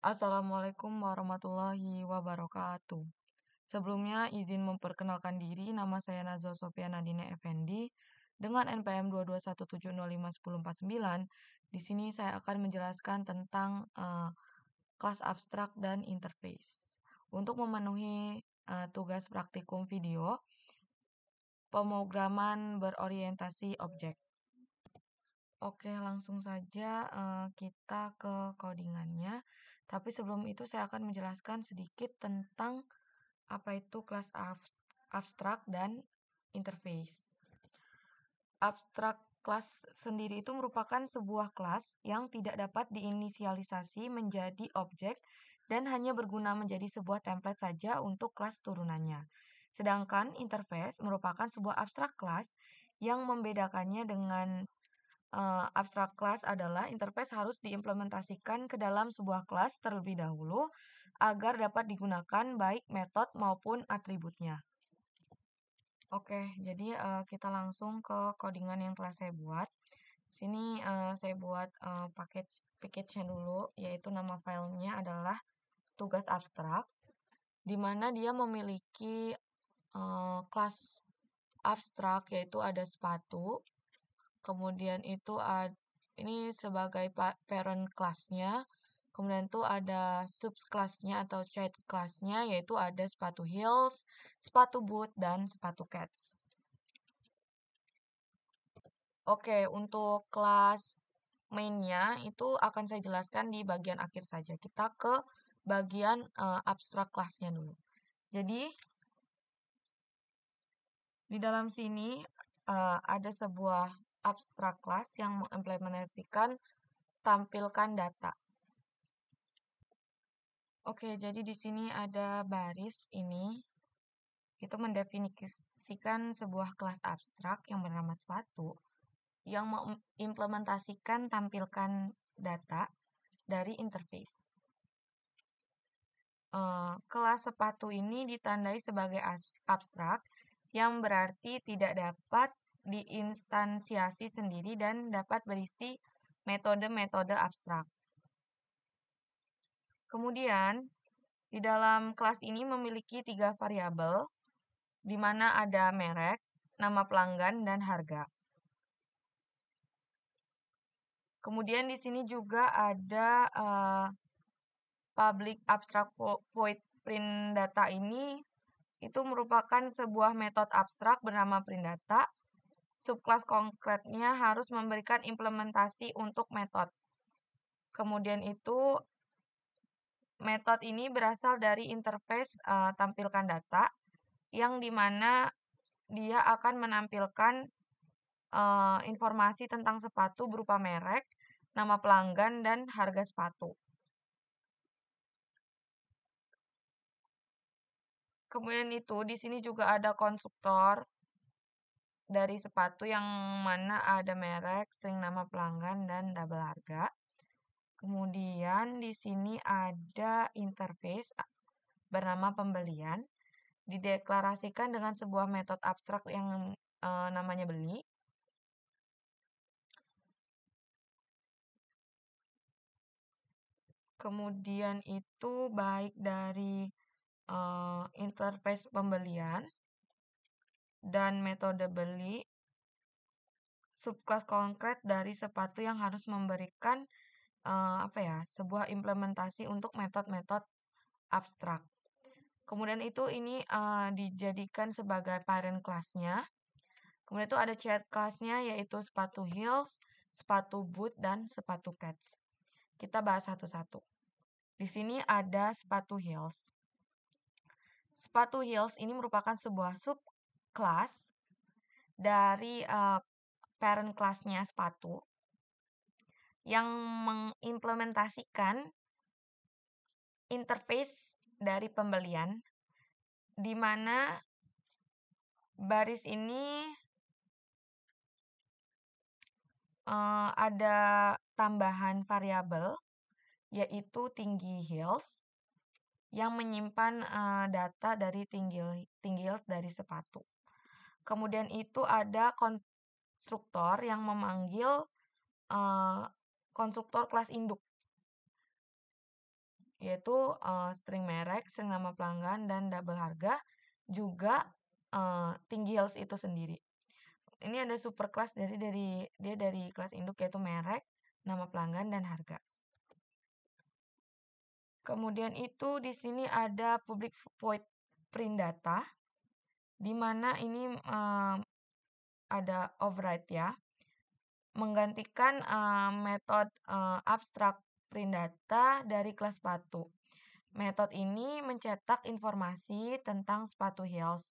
Assalamualaikum warahmatullahi wabarakatuh. Sebelumnya izin memperkenalkan diri, nama saya Nazwa Sofia Nadine Effendi dengan NPM 221705149. Di sini saya akan menjelaskan tentang kelas abstrak dan interface. Untuk memenuhi tugas praktikum video, pemrograman berorientasi objek. Oke, langsung saja kita ke codingannya. Tapi sebelum itu saya akan menjelaskan sedikit tentang apa itu kelas abstrak dan interface. Abstrak kelas sendiri itu merupakan sebuah kelas yang tidak dapat diinisialisasi menjadi objek dan hanya berguna menjadi sebuah template saja untuk kelas turunannya. Sedangkan interface merupakan sebuah abstrak kelas yang membedakannya dengan abstrak kelas adalah interface harus diimplementasikan ke dalam sebuah kelas terlebih dahulu agar dapat digunakan baik metode maupun atributnya. Oke, jadi kita langsung ke codingan yang telah saya buat. Sini saya buat package-nya dulu, yaitu nama filenya adalah tugas abstrak, di mana dia memiliki kelas abstrak, yaitu ada sepatu. Kemudian itu ini sebagai parent kelasnya. Kemudian itu ada subclassnya atau child kelasnya, yaitu ada sepatu heels, sepatu boot, dan sepatu cats. Oke, untuk kelas mainnya itu akan saya jelaskan di bagian akhir saja. Kita ke bagian abstrak kelasnya dulu. Jadi, di dalam sini ada sebuah abstrak kelas yang mengimplementasikan tampilkan data. Oke, jadi di sini ada baris ini. Itu mendefinisikan sebuah kelas abstrak yang bernama sepatu yang mengimplementasikan tampilkan data dari interface. Kelas sepatu ini ditandai sebagai abstrak yang berarti tidak dapat diinstansiasi sendiri dan dapat berisi metode-metode abstrak. Kemudian, di dalam kelas ini memiliki 3 variabel, di mana ada merek, nama pelanggan, dan harga. Kemudian di sini juga ada public abstract void print data ini itu merupakan sebuah metode abstrak bernama print data. Subclass konkretnya harus memberikan implementasi untuk metode. Kemudian itu metode ini berasal dari interface tampilkan data yang dimana dia akan menampilkan informasi tentang sepatu berupa merek, nama pelanggan, dan harga sepatu. Kemudian itu di sini juga ada konstruktor dari sepatu yang mana ada merek, string nama pelanggan, dan label harga. Kemudian di sini ada interface bernama pembelian, dideklarasikan dengan sebuah metode abstrak yang namanya beli. Kemudian itu baik dari interface pembelian dan metode beli, subclass konkret dari sepatu yang harus memberikan sebuah implementasi untuk metode-metode abstrak. Kemudian itu ini dijadikan sebagai parent kelasnya. Kemudian itu ada child kelasnya yaitu sepatu heels, sepatu boot, dan sepatu cats. Kita bahas satu-satu. Di sini ada sepatu heels. Sepatu heels ini merupakan sebuah subclass dari parent kelasnya sepatu yang mengimplementasikan interface dari pembelian di mana baris ini ada tambahan variabel yaitu tinggi heels yang menyimpan data dari tinggi heels dari sepatu. Kemudian itu ada konstruktor yang memanggil konstruktor kelas induk. yaitu string merek, string nama pelanggan, dan double harga, juga tinggi health itu sendiri. Ini ada superclass dia dari kelas induk yaitu merek, nama pelanggan, dan harga. Kemudian itu di sini ada public void print data, di mana ini ada override ya, menggantikan metode abstract print data dari kelas sepatu. Metode ini mencetak informasi tentang sepatu heels.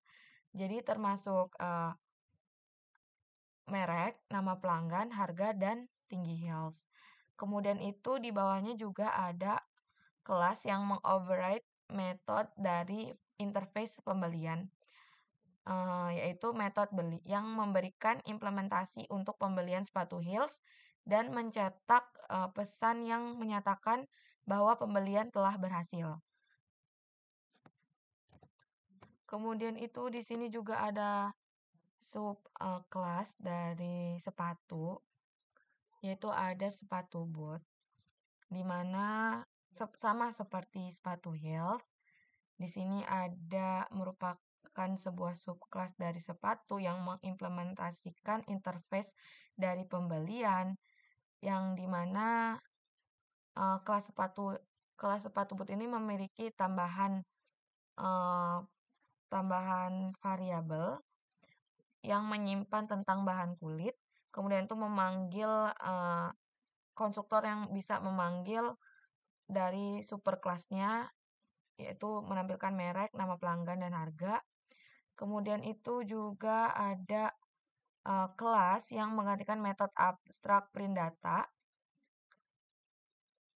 Jadi termasuk merek, nama pelanggan, harga, dan tinggi heels. Kemudian itu di bawahnya juga ada kelas yang mengoverride metode dari interface pembelian, yaitu metode beli yang memberikan implementasi untuk pembelian sepatu heels dan mencetak pesan yang menyatakan bahwa pembelian telah berhasil. Kemudian itu di sini juga ada sub kelas dari sepatu, yaitu ada sepatu boot, di mana sama seperti sepatu heels. Di sini ada merupakan sebuah subkelas dari sepatu yang mengimplementasikan interface dari pembelian, yang dimana kelas sepatu boot ini memiliki tambahan variabel yang menyimpan tentang bahan kulit, kemudian itu memanggil konstruktor yang bisa memanggil dari superkelasnya, yaitu menampilkan merek, nama pelanggan, dan harga. Kemudian itu juga ada kelas yang menggantikan metode abstract print data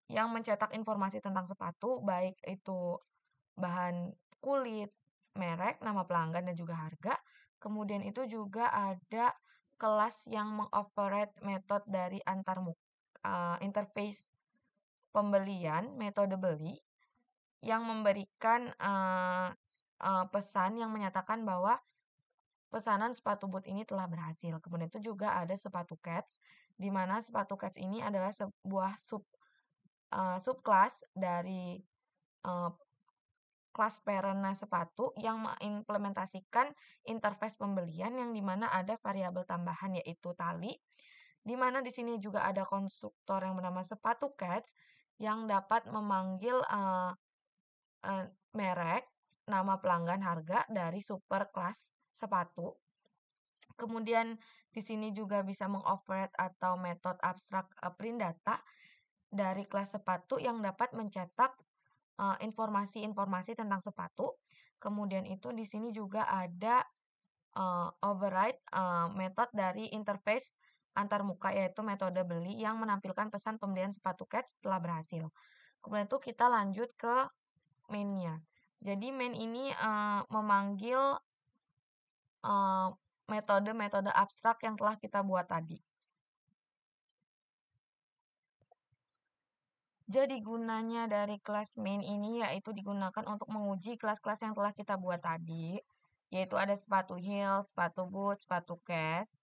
yang mencetak informasi tentang sepatu, baik itu bahan kulit, merek, nama pelanggan, dan juga harga. Kemudian itu juga ada kelas yang mengoverride metode dari interface pembelian, metode beli, yang memberikan pesan yang menyatakan bahwa pesanan sepatu boot ini telah berhasil. Kemudian itu juga ada sepatu cats, di mana sepatu cats ini adalah sebuah subkelas dari kelas parent sepatu yang mengimplementasikan interface pembelian yang dimana ada variabel tambahan yaitu tali, di mana di sini juga ada konstruktor yang bernama sepatu cats yang dapat memanggil merek, nama pelanggan, harga dari super kelas sepatu. Kemudian di sini juga bisa mengoverride atau metode abstract print data dari kelas sepatu yang dapat mencetak informasi-informasi tentang sepatu. Kemudian itu di sini juga ada override metode dari interface antarmuka yaitu metode beli yang menampilkan pesan pembelian sepatu cats telah berhasil. Kemudian itu kita lanjut ke main-nya. Jadi main ini memanggil metode-metode abstrak yang telah kita buat tadi. Jadi gunanya dari kelas main ini yaitu digunakan untuk menguji kelas-kelas yang telah kita buat tadi, yaitu ada sepatu heels, sepatu boot, sepatu cast,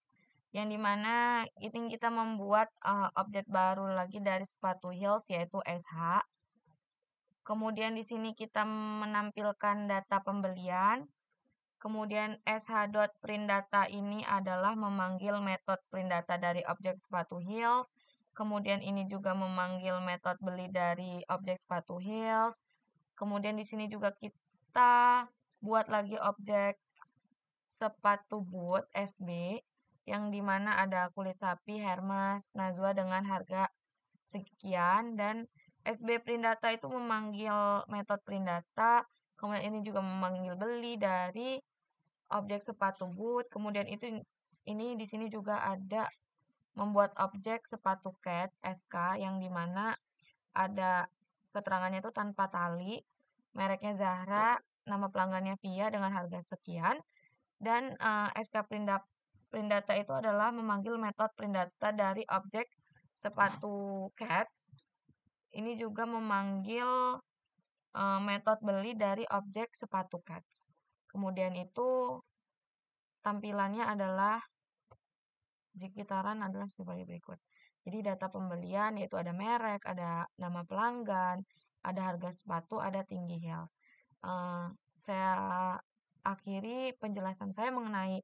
yang dimana ini kita membuat objek baru lagi dari sepatu heels yaitu SH. Kemudian di sini kita menampilkan data pembelian. Kemudian sh.printData ini adalah memanggil metode print data dari objek sepatu heels. Kemudian ini juga memanggil metode beli dari objek sepatu heels. Kemudian di sini juga kita buat lagi objek sepatu boot SB yang dimana ada kulit sapi, Hermes, Nazwa dengan harga sekian, dan SB print data itu memanggil metode print data. Kemudian ini juga memanggil beli dari objek sepatu boot. Kemudian ini di sini juga ada membuat objek sepatu cat SK yang dimana ada keterangannya itu tanpa tali, mereknya Zahra, nama pelanggannya Via dengan harga sekian, dan SK print data itu adalah memanggil metode print data dari objek sepatu cats. Ini juga memanggil metode beli dari objek sepatu cats. Kemudian itu tampilannya adalah sekitaran adalah sebagai berikut. Jadi data pembelian yaitu ada merek, ada nama pelanggan, ada harga sepatu, ada tinggi heels. Saya akhiri penjelasan saya mengenai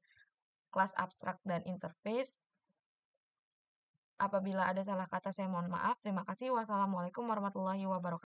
kelas abstrak dan interface. Apabila ada salah kata, saya mohon maaf. Terima kasih. Wassalamualaikum warahmatullahi wabarakatuh.